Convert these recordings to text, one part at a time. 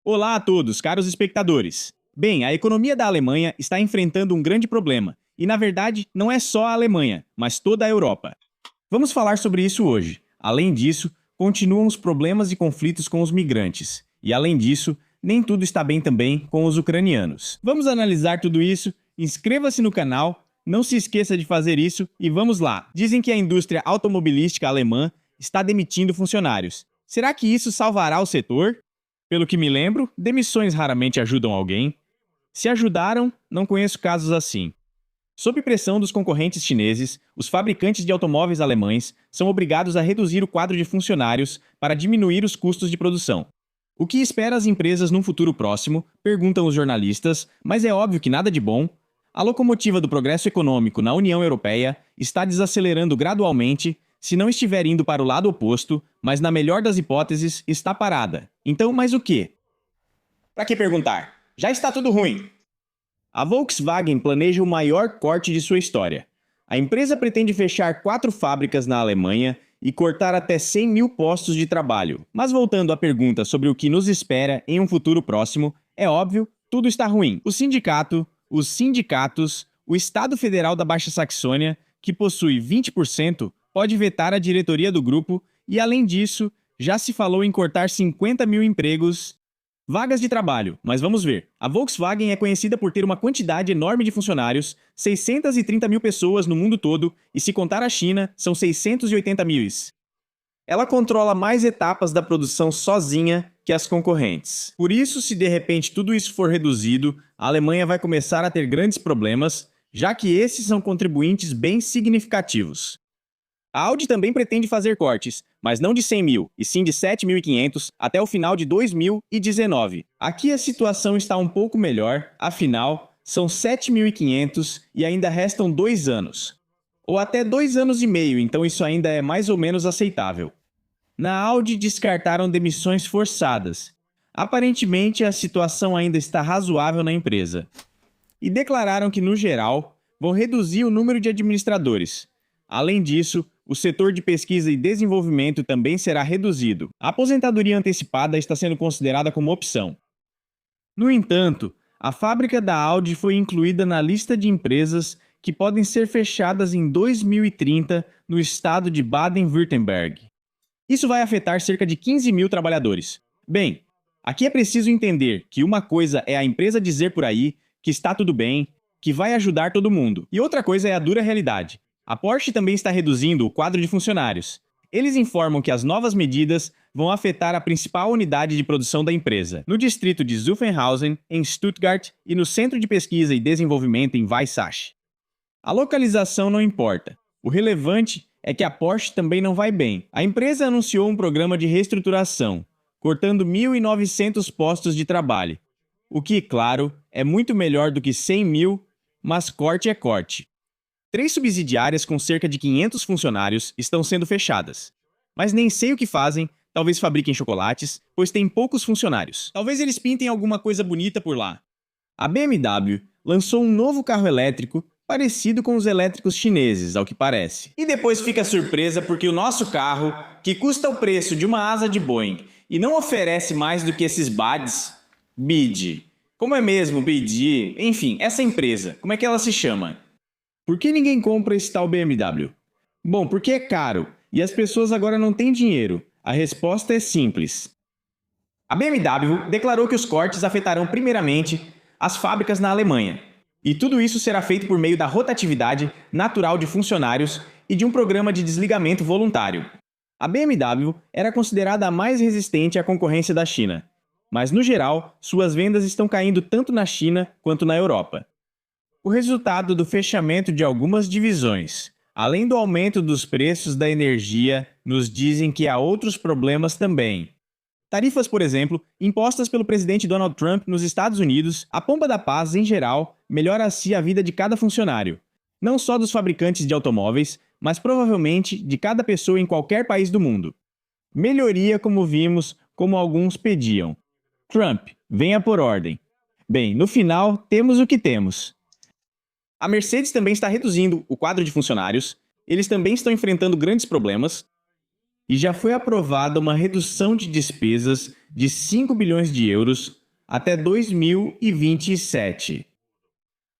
Olá a todos, caros espectadores. Bem, a economia da Alemanha está enfrentando um grande problema, e na verdade não é só a Alemanha, mas toda a Europa. Vamos falar sobre isso hoje. Além disso, continuam os problemas e conflitos com os migrantes. E além disso, nem tudo está bem também com os ucranianos. Vamos analisar tudo isso, inscreva-se no canal, não se esqueça de fazer isso e vamos lá. Dizem que a indústria automobilística alemã está demitindo funcionários. Será que isso salvará o setor? Pelo que me lembro, demissões raramente ajudam alguém. Se ajudaram, não conheço casos assim. Sob pressão dos concorrentes chineses, os fabricantes de automóveis alemães são obrigados a reduzir o quadro de funcionários para diminuir os custos de produção. O que espera as empresas num futuro próximo? Perguntam os jornalistas, mas é óbvio que nada de bom. A locomotiva do progresso econômico na União Europeia está desacelerando gradualmente, se não estiver indo para o lado oposto, mas na melhor das hipóteses, está parada. Então, mais o quê? Para que perguntar? Já está tudo ruim. A Volkswagen planeja o maior corte de sua história. A empresa pretende fechar 4 fábricas na Alemanha e cortar até 100 mil postos de trabalho. Mas voltando à pergunta sobre o que nos espera em um futuro próximo, é óbvio, tudo está ruim. Os sindicatos, o Estado Federal da Baixa Saxônia, que possui 20%, pode vetar a diretoria do grupo e, além disso, já se falou em cortar 50 mil empregos, vagas de trabalho, mas vamos ver. A Volkswagen é conhecida por ter uma quantidade enorme de funcionários, 630 mil pessoas no mundo todo, e se contar a China, são 680 mil. Ela controla mais etapas da produção sozinha que as concorrentes. Por isso, se de repente tudo isso for reduzido, a Alemanha vai começar a ter grandes problemas, já que esses são contribuintes bem significativos. A Audi também pretende fazer cortes, mas não de 100 mil, e sim de 7.500 até o final de 2019. Aqui a situação está um pouco melhor, afinal, são 7.500 e ainda restam 2 anos. Ou até 2 anos e meio, então isso ainda é mais ou menos aceitável. Na Audi descartaram demissões forçadas. Aparentemente a situação ainda está razoável na empresa. E declararam que, no geral, vão reduzir o número de administradores. Além disso, o setor de pesquisa e desenvolvimento também será reduzido. A aposentadoria antecipada está sendo considerada como opção. No entanto, a fábrica da Audi foi incluída na lista de empresas que podem ser fechadas em 2030 no estado de Baden-Württemberg. Isso vai afetar cerca de 15 mil trabalhadores. Bem, aqui é preciso entender que uma coisa é a empresa dizer por aí que está tudo bem, que vai ajudar todo mundo, e outra coisa é a dura realidade. A Porsche também está reduzindo o quadro de funcionários. Eles informam que as novas medidas vão afetar a principal unidade de produção da empresa, no distrito de Zuffenhausen, em Stuttgart, e no Centro de Pesquisa e Desenvolvimento em Weissach. A localização não importa. O relevante é que a Porsche também não vai bem. A empresa anunciou um programa de reestruturação, cortando 1.900 postos de trabalho, o que, claro, é muito melhor do que 100 mil, mas corte é corte. 3 subsidiárias com cerca de 500 funcionários estão sendo fechadas. Mas nem sei o que fazem, talvez fabriquem chocolates, pois tem poucos funcionários. Talvez eles pintem alguma coisa bonita por lá. A BMW lançou um novo carro elétrico parecido com os elétricos chineses, ao que parece. E depois fica surpresa porque o nosso carro, que custa o preço de uma asa de Boeing e não oferece mais do que esses BYD. Como é mesmo BYD? Enfim, essa empresa, como é que ela se chama? Por que ninguém compra esse tal BMW? Bom, porque é caro e as pessoas agora não têm dinheiro. A resposta é simples. A BMW declarou que os cortes afetarão primeiramente as fábricas na Alemanha. E tudo isso será feito por meio da rotatividade natural de funcionários e de um programa de desligamento voluntário. A BMW era considerada a mais resistente à concorrência da China. Mas, no geral, suas vendas estão caindo tanto na China quanto na Europa. O resultado do fechamento de algumas divisões, além do aumento dos preços da energia, nos dizem que há outros problemas também. Tarifas, por exemplo, impostas pelo presidente Donald Trump nos Estados Unidos, a pompa da paz, em geral, melhora assim a vida de cada funcionário. Não só dos fabricantes de automóveis, mas provavelmente de cada pessoa em qualquer país do mundo. Melhoria, como vimos, como alguns pediam. Trump, venha por ordem. Bem, no final, temos o que temos. A Mercedes também está reduzindo o quadro de funcionários, eles também estão enfrentando grandes problemas. e já foi aprovada uma redução de despesas de 5 bilhões de euros até 2027.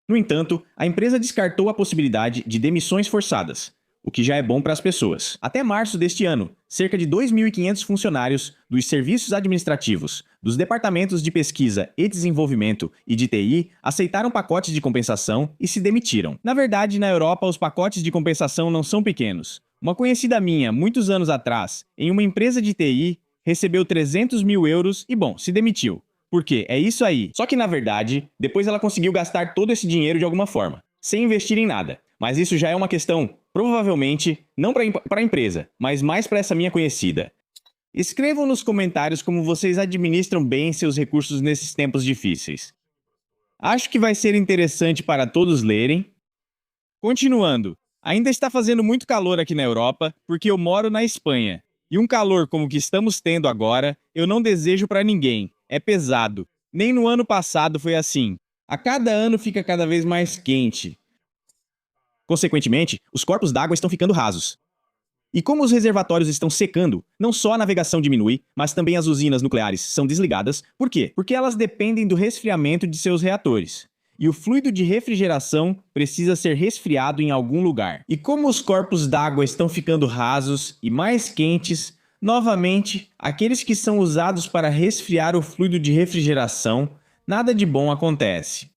No entanto, a empresa descartou a possibilidade de demissões forçadas, o que já é bom para as pessoas. Até março deste ano, cerca de 2.500 funcionários dos serviços administrativos, dos departamentos de pesquisa e desenvolvimento e de TI aceitaram pacotes de compensação e se demitiram. Na verdade, na Europa, os pacotes de compensação não são pequenos. Uma conhecida minha, muitos anos atrás, em uma empresa de TI, recebeu 300 mil euros e, bom, se demitiu. Por quê? É isso aí. Só que, na verdade, depois ela conseguiu gastar todo esse dinheiro de alguma forma, sem investir em nada. Mas isso já é uma questão, provavelmente, não para a empresa, mas mais para essa minha conhecida. Escrevam nos comentários como vocês administram bem seus recursos nesses tempos difíceis. Acho que vai ser interessante para todos lerem. Continuando, ainda está fazendo muito calor aqui na Europa, porque eu moro na Espanha. E um calor como o que estamos tendo agora, eu não desejo para ninguém. É pesado. Nem no ano passado foi assim. A cada ano fica cada vez mais quente. Consequentemente, os corpos d'água estão ficando rasos. E como os reservatórios estão secando, não só a navegação diminui, mas também as usinas nucleares são desligadas. Por quê? Porque elas dependem do resfriamento de seus reatores. E o fluido de refrigeração precisa ser resfriado em algum lugar. E como os corpos d'água estão ficando rasos e mais quentes, novamente, aqueles que são usados para resfriar o fluido de refrigeração, nada de bom acontece.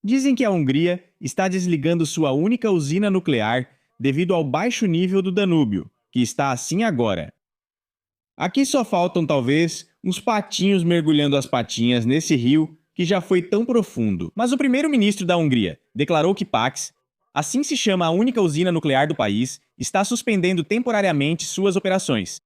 Dizem que a Hungria está desligando sua única usina nuclear devido ao baixo nível do Danúbio, que está assim agora. Aqui só faltam, talvez, uns patinhos mergulhando as patinhas nesse rio que já foi tão profundo. Mas o primeiro-ministro da Hungria declarou que Pax, assim se chama a única usina nuclear do país, está suspendendo temporariamente suas operações.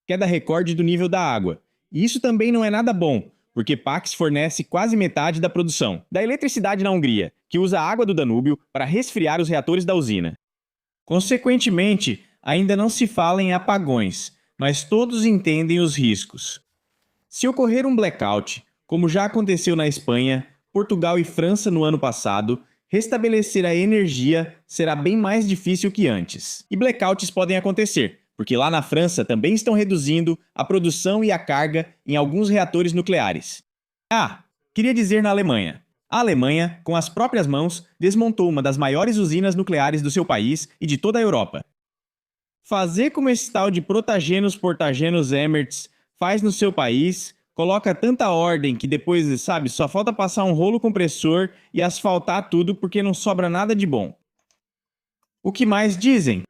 Queda recorde do nível da água. E isso também não é nada bom, porque Pax fornece quase metade da produção da eletricidade na Hungria, que usa a água do Danúbio para resfriar os reatores da usina. Consequentemente, ainda não se fala em apagões, mas todos entendem os riscos. Se ocorrer um blackout, como já aconteceu na Espanha, Portugal e França no ano passado, restabelecer a energia será bem mais difícil que antes. E blackouts podem acontecer, porque lá na França também estão reduzindo a produção e a carga em alguns reatores nucleares. Queria dizer na Alemanha. A Alemanha, com as próprias mãos, desmontou uma das maiores usinas nucleares do seu país e de toda a Europa. Fazer como esse tal de Protagenos Portagenos Emerts faz no seu país, coloca tanta ordem que depois, só falta passar um rolo compressor e asfaltar tudo porque não sobra nada de bom. O que mais dizem?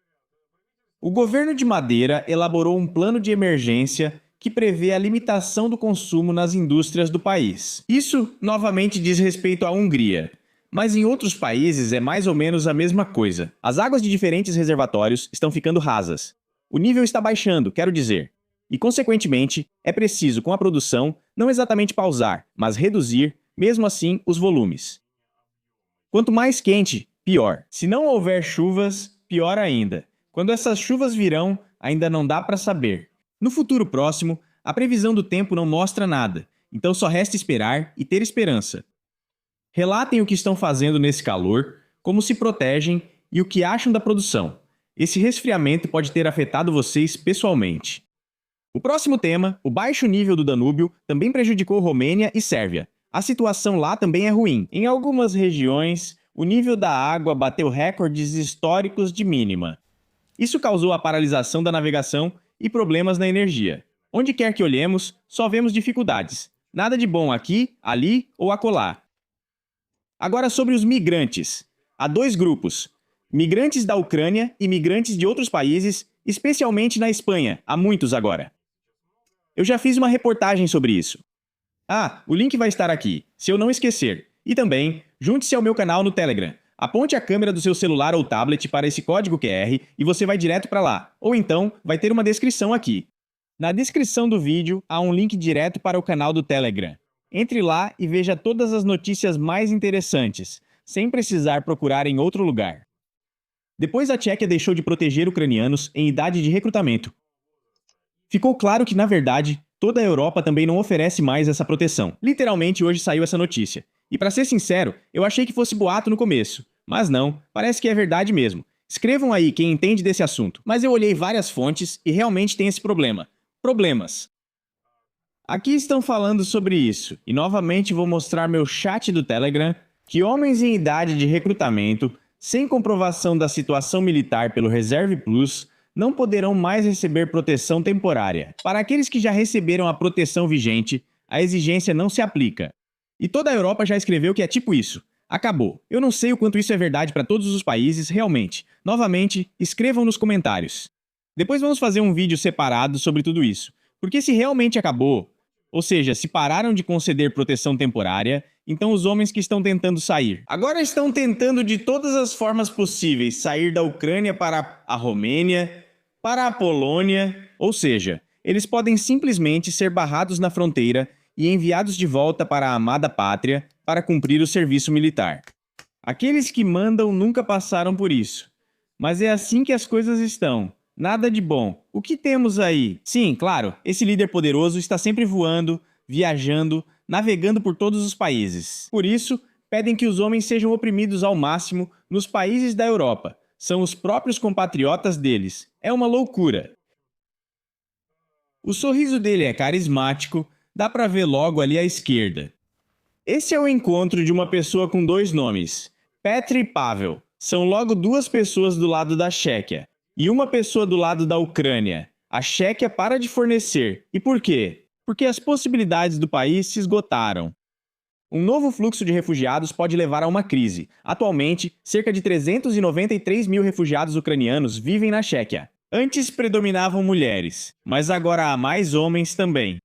O governo de Madeira elaborou um plano de emergência que prevê a limitação do consumo nas indústrias do país. Isso, novamente, diz respeito à Hungria. Mas em outros países é mais ou menos a mesma coisa. As águas de diferentes reservatórios estão ficando rasas. O nível está baixando, quero dizer. E, consequentemente, é preciso, com a produção, não exatamente pausar, mas reduzir, mesmo assim, os volumes. Quanto mais quente, pior. Se não houver chuvas, pior ainda. Quando essas chuvas virão, ainda não dá para saber. No futuro próximo, a previsão do tempo não mostra nada, então só resta esperar e ter esperança. Relatem o que estão fazendo nesse calor, como se protegem e o que acham da produção. Esse resfriamento pode ter afetado vocês pessoalmente. O próximo tema, o baixo nível do Danúbio, também prejudicou Romênia e Sérvia. A situação lá também é ruim. Em algumas regiões, o nível da água bateu recordes históricos de mínima. Isso causou a paralisação da navegação e problemas na energia. Onde quer que olhemos, só vemos dificuldades. Nada de bom aqui, ali ou acolá. Agora sobre os migrantes. Há dois grupos. Migrantes da Ucrânia e migrantes de outros países, especialmente na Espanha, há muitos agora. Eu já fiz uma reportagem sobre isso. O link vai estar aqui, se eu não esquecer. E também, junte-se ao meu canal no Telegram. Aponte a câmera do seu celular ou tablet para esse código QR e você vai direto para lá. Ou então, vai ter uma descrição aqui. Na descrição do vídeo, há um link direto para o canal do Telegram. Entre lá e veja todas as notícias mais interessantes, sem precisar procurar em outro lugar. Depois a Tchequia deixou de proteger ucranianos em idade de recrutamento. Ficou claro que, na verdade, toda a Europa também não oferece mais essa proteção. Literalmente hoje saiu essa notícia. E para ser sincero, eu achei que fosse boato no começo. Mas não, parece que é verdade mesmo. Escrevam aí quem entende desse assunto. Mas eu olhei várias fontes e realmente tem esse problema. Problemas. Aqui estão falando sobre isso, e novamente vou mostrar meu chat do Telegram, que homens em idade de recrutamento, sem comprovação da situação militar pelo Reserve Plus, não poderão mais receber proteção temporária. Para aqueles que já receberam a proteção vigente, a exigência não se aplica. E toda a Europa já escreveu que é tipo isso. Acabou. Eu não sei o quanto isso é verdade para todos os países, realmente. Novamente, escrevam nos comentários. Depois vamos fazer um vídeo separado sobre tudo isso. Porque se realmente acabou, ou seja, se pararam de conceder proteção temporária, então os homens que estão tentando sair agora estão tentando de todas as formas possíveis sair da Ucrânia para a Romênia, para a Polônia, ou seja, eles podem simplesmente ser barrados na fronteira e enviados de volta para a amada pátria para cumprir o serviço militar. Aqueles que mandam nunca passaram por isso. Mas é assim que as coisas estão. Nada de bom. O que temos aí? Sim, claro, esse líder poderoso está sempre voando, viajando, navegando por todos os países. Por isso, pedem que os homens sejam oprimidos ao máximo nos países da Europa. São os próprios compatriotas deles. É uma loucura. O sorriso dele é carismático, dá pra ver logo ali à esquerda. Esse é o encontro de uma pessoa com dois nomes, Petr e Pavel. São logo duas pessoas do lado da Chequia. E uma pessoa do lado da Ucrânia. A Chequia para de fornecer. E por quê? Porque as possibilidades do país se esgotaram. Um novo fluxo de refugiados pode levar a uma crise. Atualmente, cerca de 393 mil refugiados ucranianos vivem na Chequia. Antes predominavam mulheres, mas agora há mais homens também.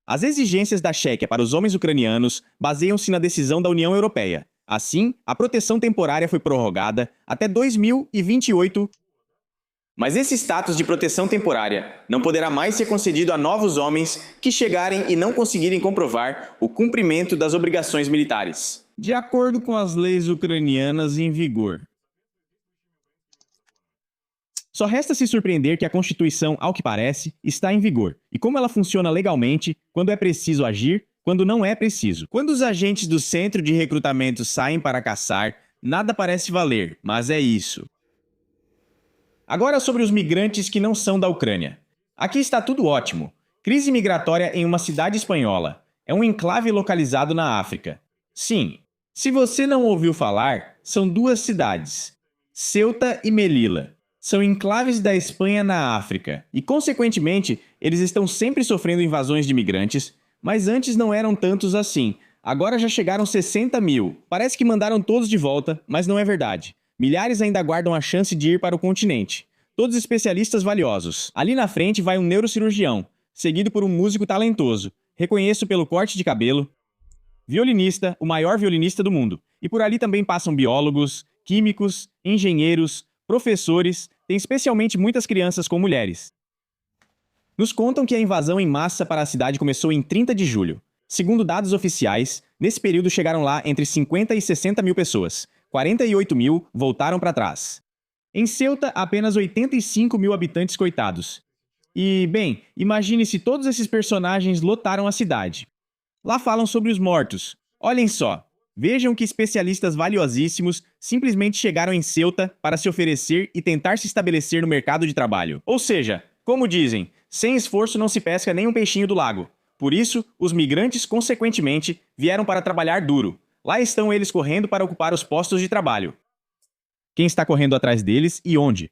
As exigências da Chequia para os homens ucranianos baseiam-se na decisão da União Europeia. Assim, a proteção temporária foi prorrogada até 2028. Mas esse status de proteção temporária não poderá mais ser concedido a novos homens que chegarem e não conseguirem comprovar o cumprimento das obrigações militares, de acordo com as leis ucranianas em vigor. Só resta se surpreender que a Constituição, ao que parece, está em vigor, e como ela funciona legalmente, quando é preciso agir, quando não é preciso. Quando os agentes do centro de recrutamento saem para caçar, nada parece valer, mas é isso. Agora sobre os migrantes que não são da Ucrânia. Aqui está tudo ótimo. Crise migratória em uma cidade espanhola. É um enclave localizado na África. Sim, se você não ouviu falar, são duas cidades, Ceuta e Melilla. São enclaves da Espanha na África. E, consequentemente, eles estão sempre sofrendo invasões de migrantes, mas antes não eram tantos assim. Agora já chegaram 60 mil. Parece que mandaram todos de volta, mas não é verdade. Milhares ainda aguardam a chance de ir para o continente. Todos especialistas valiosos. Ali na frente vai um neurocirurgião, seguido por um músico talentoso. Reconheço pelo corte de cabelo. Violinista, o maior violinista do mundo. E por ali também passam biólogos, químicos, engenheiros, professores, tem especialmente muitas crianças com mulheres. Nos contam que a invasão em massa para a cidade começou em 30 de julho. Segundo dados oficiais, nesse período chegaram lá entre 50 e 60 mil pessoas. 48 mil voltaram para trás. Em Ceuta, apenas 85 mil habitantes coitados. E, bem, imagine se todos esses personagens lotaram a cidade. Lá falam sobre os mortos. Olhem só. Vejam que especialistas valiosíssimos simplesmente chegaram em Ceuta para se oferecer e tentar se estabelecer no mercado de trabalho. Ou seja, como dizem, sem esforço não se pesca nem um peixinho do lago. Por isso, os migrantes, consequentemente, vieram para trabalhar duro. Lá estão eles correndo para ocupar os postos de trabalho. Quem está correndo atrás deles e onde?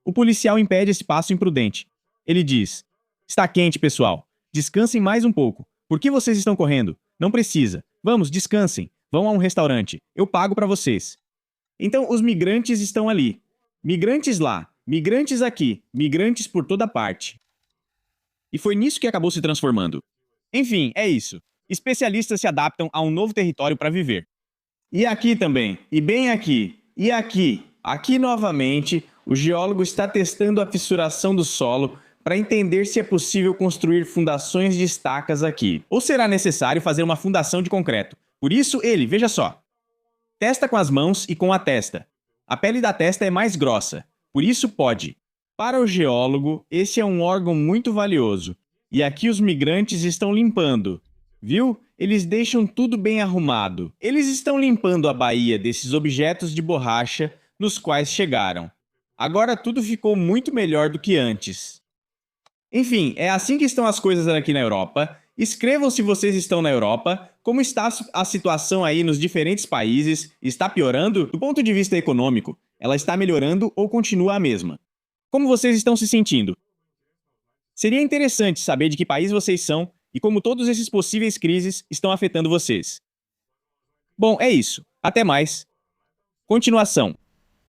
O policial impede esse passo imprudente. Ele diz: "Está quente, pessoal. Descansem mais um pouco. Por que vocês estão correndo? Não precisa. Vamos, descansem. Vão a um restaurante. Eu pago para vocês." Então, os migrantes estão ali. Migrantes lá, migrantes aqui, migrantes por toda parte. E foi nisso que acabou se transformando. Enfim, é isso. Especialistas se adaptam a um novo território para viver. E aqui também, e bem aqui, e aqui. Aqui novamente, o geólogo está testando a fissuração do solo para entender se é possível construir fundações de estacas aqui. Ou será necessário fazer uma fundação de concreto. Por isso ele, veja só, testa com as mãos e com a testa. A pele da testa é mais grossa, por isso pode. Para o geólogo, esse é um órgão muito valioso. E aqui os migrantes estão limpando. Viu? Eles deixam tudo bem arrumado. Eles estão limpando a baía desses objetos de borracha nos quais chegaram. Agora tudo ficou muito melhor do que antes. Enfim, é assim que estão as coisas aqui na Europa. Escrevam se vocês estão na Europa. Como está a situação aí nos diferentes países? Está piorando? Do ponto de vista econômico, ela está melhorando ou continua a mesma? Como vocês estão se sentindo? Seria interessante saber de que país vocês são e como todos esses possíveis crises estão afetando vocês. Bom, é isso. Até mais. Continuação.